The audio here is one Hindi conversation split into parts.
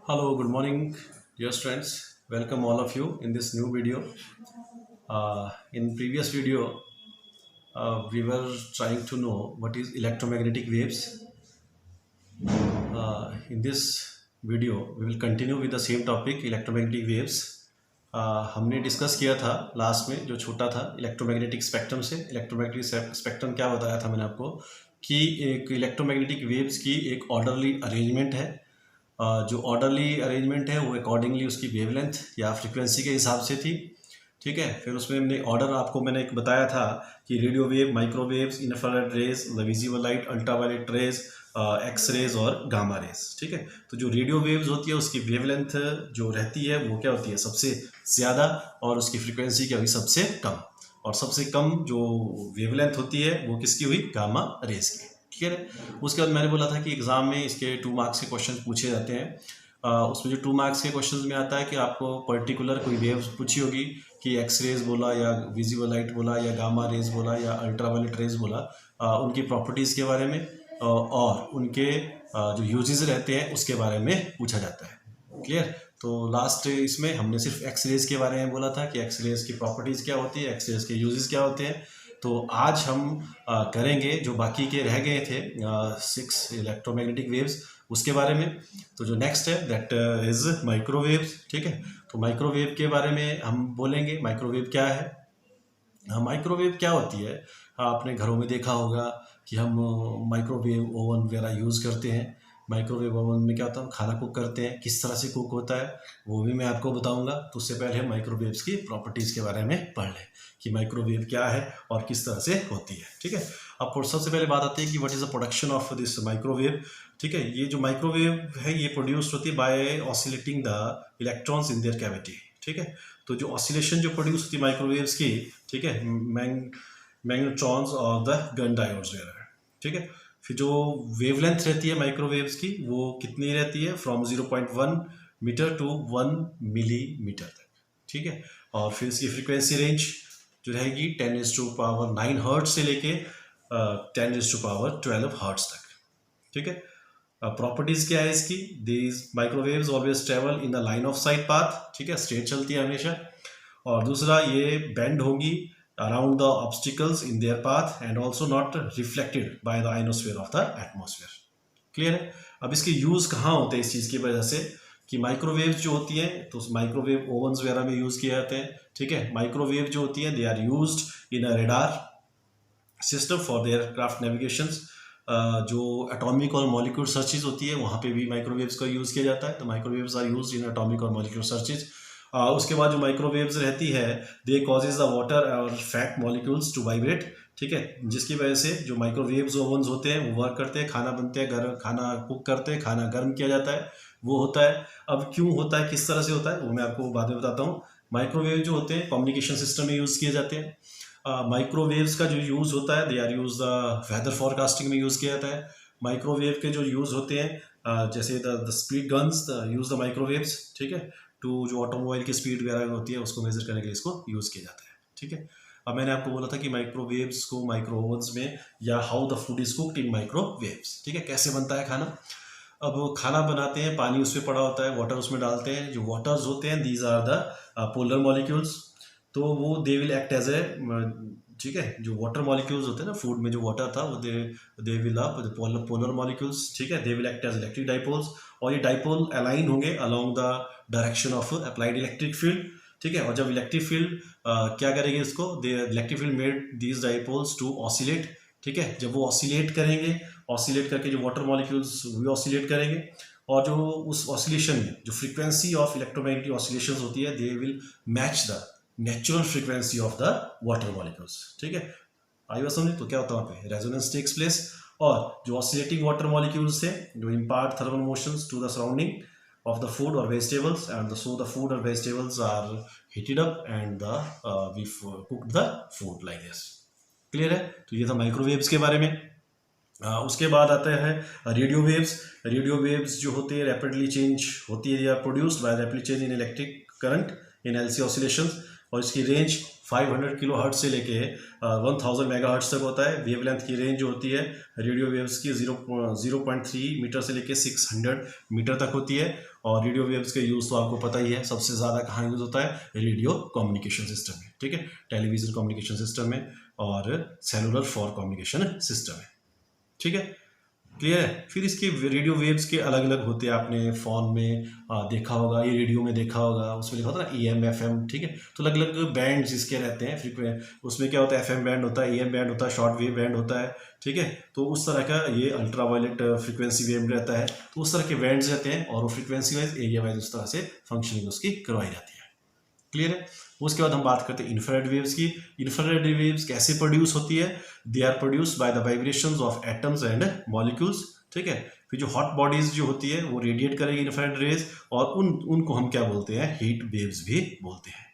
Hello, good morning, dear friends. Welcome all of you in this new video. In previous video, we were trying to know what is electromagnetic waves. In this video, we will continue with the same topic, electromagnetic waves. हमने डिस्कस किया था लास्ट में जो छोटा था इलेक्ट्रोमैग्नेटिक स्पेक्ट्रम से। इलेक्ट्रोमैग्नेटिक स्पेक्ट्रम क्या बताया था मैंने आपको कि एक इलेक्ट्रोमैग्नेटिक वेव्स की एक ऑर्डरली अरेंजमेंट है। जो ऑर्डरली अरेंजमेंट है वो अकॉर्डिंगली उसकी वेवलेंथ या फ्रीक्वेंसी के हिसाब से थी। ठीक है, फिर उसमें हमने ऑर्डर आपको मैंने एक बताया था कि radio wave, microwaves, infrared rays, visible light, ultraviolet rays, X rays और गामा रेज। ठीक है, तो जो रेडियो वेव्स होती है उसकी वेवलेंथ जो रहती है वो क्या होती है, सबसे ज़्यादा, और उसकी फ्रीक्वेंसी क्या हुई, सबसे कम। और सबसे कम जो वेवलेंथ होती है वो किसकी हुई, गामा रेज की। ठीक है, उसके बाद मैंने बोला था कि एग्जाम में इसके 2 मार्क्स के क्वेश्चन पूछे जाते हैं। उसमें जो 2 मार्क्स के क्वेश्चन में आता है कि आपको पर्टिकुलर कोई वेव्स पूछी होगी कि एक्स रेज बोला या विजिबल लाइट बोला या गामा रेज बोला या अल्ट्रावायलेट रेज बोला, उनकी प्रॉपर्टीज़ के बारे में और उनके जो यूजेस रहते हैं उसके बारे में पूछा जाता है। क्लियर? तो लास्ट इसमें हमने सिर्फ एक्स रेज के बारे में बोला था कि एक्स रेज की प्रॉपर्टीज़ क्या होती है, एक्स रेज के यूजेस क्या होते हैं। तो आज हम करेंगे जो बाकी के रह गए थे 6 इलेक्ट्रोमैग्नेटिक वेव्स उसके बारे में। तो जो नेक्स्ट है दैट इज़ माइक्रोवेव्स। ठीक है, तो माइक्रोवेव के बारे में हम बोलेंगे। माइक्रोवेव क्या है, माइक्रोवेव क्या होती है। आपने घरों में देखा होगा कि हम माइक्रोवेव ओवन वगैरह यूज़ करते हैं। माइक्रोवेव ओवन में क्या होता है, हम खाना कुक करते हैं। किस तरह से कुक होता है वो भी मैं आपको बताऊंगा। तो उससे पहले हम माइक्रोवेव्स की प्रॉपर्टीज़ के बारे में पढ़ लें कि माइक्रोवेव क्या है और किस तरह से होती है। ठीक है, अब सबसे पहले बात आती है कि what is the production of this microwave. ठीक है, ये जो माइक्रोवेव है ये प्रोड्यूस होती है by oscillating the electrons in their cavity. ठीक है, तो जो ऑसिलेशन जो प्रोड्यूस होती है माइक्रोवेव्स की, ठीक है, मैग्नेट्रॉन्स और द गन डायोड्स वगैरह। ठीक है, फिर जो वेवलेंथ रहती है माइक्रोवेव्स की वो कितनी रहती है, फ्रॉम 0.1 मीटर टू 1 मिलीमीटर तक। ठीक है, और फिर इसकी फ्रीक्वेंसी रेंज जो रहेगी 10⁻⁹ हर्ट्ज से लेके 10⁻12 हर्ट्ज तक। ठीक है, प्रॉपर्टीज क्या है इसकी, these microwaves always travel in the line of site path. ठीक है, स्ट्रेट चलती है हमेशा। और दूसरा, ये बेंड होगी around the obstacles in their path and also not reflected by the ionosphere of the atmosphere. Clear है? अब इसके यूज कहाँ होते हैं इस चीज़ की वजह से कि माइक्रोवेव्स जो होती हैं तो माइक्रोवेव ओवंस वगैरह में यूज़ किए जाते हैं। ठीक है, माइक्रोवेव जो होती है they are used in a radar system for their craft navigations. जो एटॉमिक और मॉलिक्यूलर सर्चेज होती है वहाँ पे भी माइक्रोवेव्स का यूज़ किया जाता है। तो microwaves are used in atomic और मॉलिक्यूलर सर्चेज। उसके बाद जो माइक्रोवेव्स रहती है दे कॉजेज द वाटर और फैट मॉलिक्यूल्स टू वाइब्रेट। ठीक है, जिसकी वजह से जो माइक्रोवेव्स ओवन्स होते हैं वो वर्क करते हैं, खाना बनते हैं, गर्म खाना कुक करते हैं, खाना गर्म किया जाता है, वो होता है। अब क्यों होता है, किस तरह से होता है, वो मैं आपको बाद में बताता हूँ। माइक्रोवेव जो होते हैं कम्युनिकेशन सिस्टम में यूज़ किए जाते हैं। माइक्रोवेव्स का जो यूज़ होता है they are use the weather forecasting में यूज़ किया जाता है। माइक्रोवेव के जो यूज़ होते हैं जैसे the speed guns use the microwaves. ठीक है, टू जो ऑटोमोबाइल की स्पीड वगैरह होती है उसको मेजर करने के लिए इसको यूज़ किया जाता है। ठीक है, अब मैंने आपको बोला था कि माइक्रोवेव्स को माइक्रो ओवन्स में, या how the food is cooked in microwaves. ठीक है, कैसे बनता है खाना। अब खाना बनाते हैं, पानी उसमें पड़ा होता है, वाटर उसमें डालते हैं। जो वाटर्स होते हैं these are the polar molecules. तो वो they will act as a, ठीक है, जो वाटर मॉलिक्यूल्स होते हैं ना, फूड में जो वाटर था वो they will up polar molecules. ठीक है, they will act as electric dipoles, और ये डाइपोल अलाइन होंगे along the direction of applied electric field. ठीक है, और जब इलेक्ट्रिक फील्ड क्या करेगी इसको, the electric field made these dipoles to oscillate. ठीक है, जब वो ऑसिलेट करेंगे, ऑसिलेट करके जो वाटर मॉलिक्यूल्स भी ऑसिलेट करेंगे, और जो उस ऑसिलेशन में जो फ्रीक्वेंसी ऑफ इलेक्ट्रोमैग्नेटिक ऑसिलेशंस होती है they will match the natural frequency of the water molecules. ठीक है, आई बात समझे। तो क्या होता है वहाँ पे, रेजोनेंस टेक्स प्लेस, और जो ऑसिलेटिंग वाटर मॉलिक्यूल्स थे जो impart thermal motions to the surrounding of the food or vegetables, and so the food or vegetables are heated up and we cook the food like this. Clear है? तो ये था माइक्रोवेव्स के बारे में। उसके बाद आता है रेडियो वेव्स। रेडियो वेव्स जो होती है रैपिडली चेंज होती है, या produced by rapidly change in electric current in LC oscillations. और इसकी रेंज 500 किलो हर्ट्ज से लेके 1000 मेगा हर्ट्ज तक होता है। वेवलेंथ की रेंज जो होती है रेडियो वेव्स की 0.3 मीटर से लेके 600 मीटर तक होती है। और रेडियो वेव्स के यूज़ तो आपको पता ही है, सबसे ज़्यादा कहाँ यूज़ होता है, रेडियो कम्युनिकेशन सिस्टम में, ठीक है, टेलीविज़न कम्युनिकेशन सिस्टम में और सेलुलर फॉर कम्युनिकेशन सिस्टम में, ठीक है, क्लियर है। फिर इसके रेडियो वेव्स के अलग अलग होते हैं, आपने फ़ोन में देखा होगा, ये रेडियो में देखा होगा, उसमें लिखा होता है ना AM FM, ठीक है, तो अलग अलग बैंड जिसके रहते हैं फ्रीक्वेंट, उसमें क्या होता है, FM बैंड होता है, AM बैंड होता है, शॉर्ट वेव बैंड होता है, ठीक है, तो उस तरह का ये अल्ट्रा वायलेट फ्रीक्वेंसी वेव रहता है, तो उस तरह के बैंड्स रहते हैं और वो फ्रीक्वेंसी वाइज एरिया वाइज उस तरह से फंक्शनिंग उसकी करवाई जाती है, क्लियर है। उसके बाद हम बात करते हैं इंफ्रारेड वेव्स की। इंफ्रारेड वेव्स कैसे प्रोड्यूस होती है, they are produce by the vibrations of atoms and molecules, ठीक है। फिर जो हॉट बॉडीज जो होती है वो रेडिएट करेगी इंफ्रारेड रेज और उनको हम क्या बोलते हैं, हीट वेव्स भी बोलते हैं,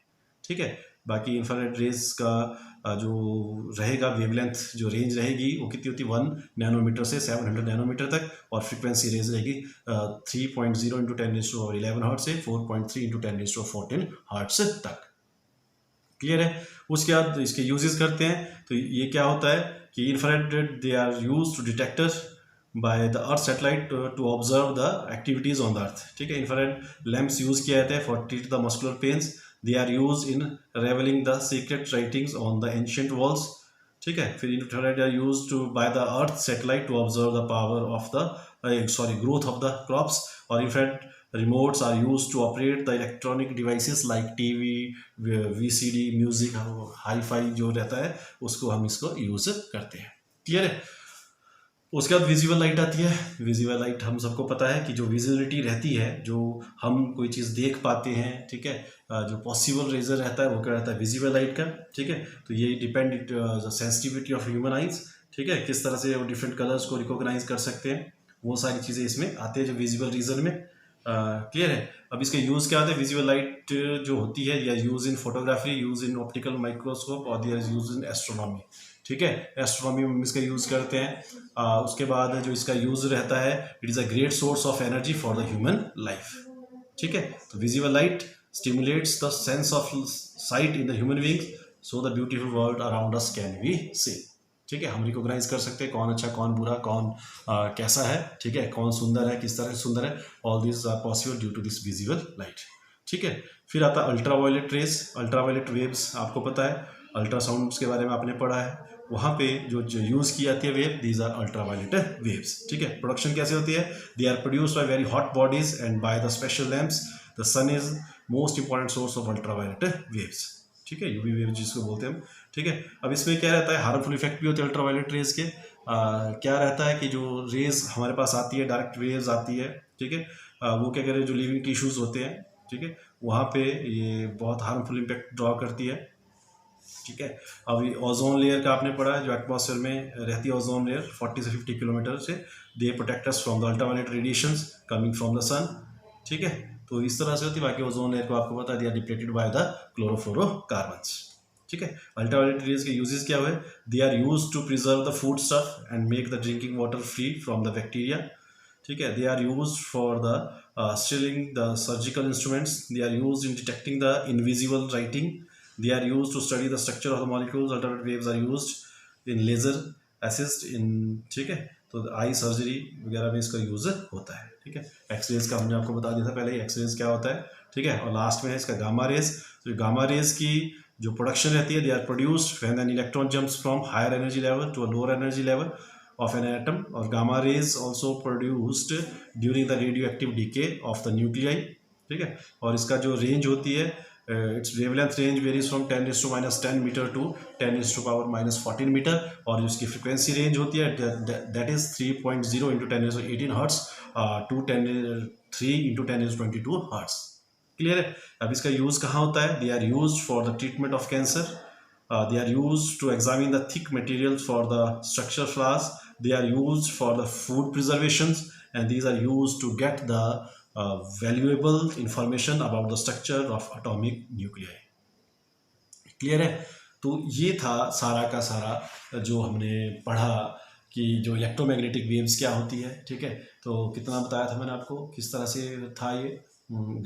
ठीक है। बाकी इंफ्रारेड रेज का जो रहेगा वेवलेंथ, जो रेंज रहेगी वो कितनी होती है, 1 नैनोमीटर से 700 नैनोमीटर तक, और फ्रीक्वेंसी रेंज रहेगी 3.0 इंटू 10⁻11 हर्ट्ज से 4.3 इंटू 10⁻14 हर्ट्ज तक, क्लियर है। उसके बाद इसके यूजेस करते हैं, तो ये क्या होता है कि infrared they are use to detectors by the earth satellite to observe the activities on the earth, ठीक है। इंफ्रारेड लैंप्स यूज किया जाता है for treat the muscular pains, they are use in revealing the secret writings on the ancient walls, ठीक है। फिर infrared are use to by the earth satellite to observe the power of the growth of the crops, और infrared remotes are used to operate the electronic devices like TV, VCD, music, hi-fi जो रहता है उसको हम इसको यूज करते हैं, क्लियर है। उसके बाद विजुअल लाइट आती है। विजुअल लाइट हम सबको पता है कि जो विजिबिलिटी रहती है, जो हम कोई चीज़ देख पाते हैं, ठीक है, जो पॉसिबल रेजर रहता है वो क्या रहता है, विजिबल लाइट का, ठीक है। तो ये depend the sensitivity of human eyes, ठीक है, किस तरह से वो डिफरेंट कलर्स को रिकॉग्नाइज कर सकते हैं, वो सारी चीज़ें इसमें आते हैं जो विजिबल रीजन में, क्लियर है। अब इसके यूज़ क्या होते हैं, विजुअल लाइट जो होती है या use in photography, use in optical microscope और दियर यूज इन एस्ट्रोनॉमी, ठीक है, एस्ट्रोनॉमी में इसका यूज़ करते हैं। उसके बाद जो इसका यूज़ रहता है, it is a great source of energy for the human life, ठीक है। तो visual light stimulates the sense of site in the human being so the beautiful world around us can be seen, ठीक है। हम रिकॉग्नाइज कर सकते हैं कौन अच्छा कौन बुरा, कौन कैसा है, ठीक है, कौन सुंदर है, किस तरह से सुंदर है, all this are possible due to this visual light, ठीक है। फिर आता है अल्ट्रावायलेट रेज। अल्ट्रावायलेट वेव्स आपको पता है, अल्ट्रासाउंड्स के बारे में आपने पढ़ा है, वहाँ पे जो यूज़ की जाती है wave, these are ultraviolet waves, ठीक है। प्रोडक्शन कैसे होती है, they are produced by very hot bodies and by the special lamps, the sun is most important source of ultraviolet waves, ठीक है, यूवी वेव जिसको बोलते हैं हम, ठीक है। अब इसमें क्या रहता है, हार्मफुल इफेक्ट भी होते हैं अल्ट्रावायलेट रेज के। क्या रहता है कि जो रेज हमारे पास आती है, डायरेक्ट रेज आती है, ठीक है, वो क्या करें, जो लिविंग टिश्यूज होते हैं, ठीक है, वहाँ पे ये बहुत हार्मफुल इम्पैक्ट ड्रॉ करती है, ठीक है। अभी ओजोन लेयर का आपने पढ़ा है, जो एटमॉस्फेयर में रहती है ओजोन लेयर 40 से 50 किलोमीटर से, they protect us from the ultraviolet radiations coming from the sun, ठीक है। तो इस तरह से होती है। बाकी ओजोन लेयर को आपको पता है, they are depleted by the chlorofluorocarbons, ठीक है। अल्ट्रावायलेट रेज के यूजेस क्या हुए, they are use to preserve the food stuff and make the drinking water free from the bacteria, ठीक है। They are use for the stealing the surgical instruments, they are use in detecting the invisible writing, they are used to study the structure of the molecules. Ultraviolet waves are used in laser assist in, ठीक है, तो आई सर्जरी वगैरह में इसका यूज होता है, ठीक है। एक्सरेज का हमने आपको बता दिया था पहले, एक्सरेज क्या होता है, ठीक है। और लास्ट में है इसका गामा रेज। तो गामा रेज की जो प्रोडक्शन रहती है, they are produced when an electron jumps from higher energy level to a lower energy level of an atom, और gamma rays also produced during the radioactive decay of the nuclei, ठीक है। और इसका जो रेंज होती है, its wavelength range varies from 10⁻10 metre to 10⁻14 metre, और इसकी फ्रिक्वेंसी रेंज होती है that is 3.0 into 10⁻18 hertz to 3 into 10⁻22 hertz, clear है। अब इसका यूज कहाँ होता है, they are use for the treatment of cancer, they are used to examine the thick materials for the structure flaws, they are used for the food preservations, and these are used to get the valuable information about the structure of atomic nuclei, clear है। तो ये था सारा का सारा जो हमने पढ़ा कि जो इलेक्ट्रोमैग्नेटिक वेव्स क्या होती है, ठीक है। तो कितना बताया था मैंने आपको, किस तरह से था ये,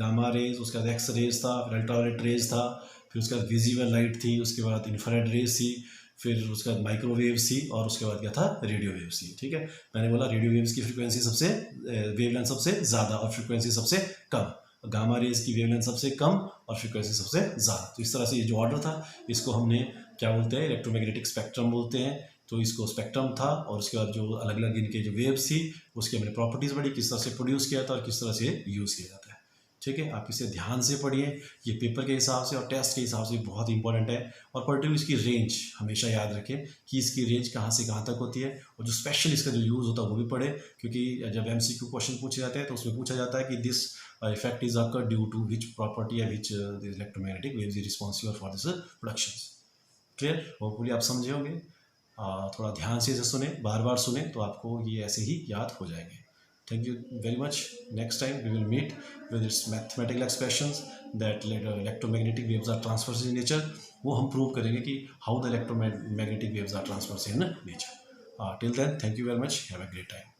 गामा रेज, उसके बाद एक्स रेज था, फिर अल्ट्रावायलेट रेज था, फिर उसके बाद विजिबल लाइट थी, उसके बाद इंफ्रारेड रेज थी, फिर उसके बाद माइक्रोवेव्स थी, और उसके बाद क्या था, रेडियो वेव्स थी। ठीक है, मैंने बोला रेडियो वेव्स की फ्रीक्वेंसी सबसे वेवलेंथ सबसे ज़्यादा और फ्रीक्वेंसी सबसे कम, गामा रेज की वेवलेंथ सबसे कम और फ्रीक्वेंसी सबसे ज़्यादा। तो इस तरह से ये जो ऑर्डर था इसको हमने क्या बोलते हैं, इलेक्ट्रोमैग्नेटिक स्पेक्ट्रम बोलते हैं। तो इसको स्पेक्ट्रम था, और उसके बाद जो अलग अलग इनके जो वेव्स थी उसकी हमने प्रॉपर्टीज़ पढ़ी, किस तरह से प्रोड्यूस किया था और किस तरह से यूज़ किया जाता है। ठीक है, आप इसे ध्यान से पढ़िए, ये पेपर के हिसाब से और टेस्ट के हिसाब से बहुत इंपॉर्टेंट है। और पर्टिकुलर इसकी रेंज हमेशा याद रखें कि इसकी रेंज कहाँ से कहाँ तक होती है, और जो स्पेशल इसका जो यूज़ होता है वो भी पढ़े, क्योंकि जब MCQ क्वेश्चन पूछे जाते हैं तो उसमें पूछा जाता है कि this effect is occur due to which property या which electromagnetic waves is responsible for this production. Clear, hopefully आप समझे होंगे। थोड़ा ध्यान से इसे सुने, बार बार सुने, तो आपको ये ऐसे ही याद हो जाएंगे। Thank you very much. Next time we will meet with its mathematical expressions that electromagnetic waves are transverse in nature. वो हम प्रूव करेंगे कि how the electromagnetic waves are transverse in nature. Till then, thank you very much. Have a great time.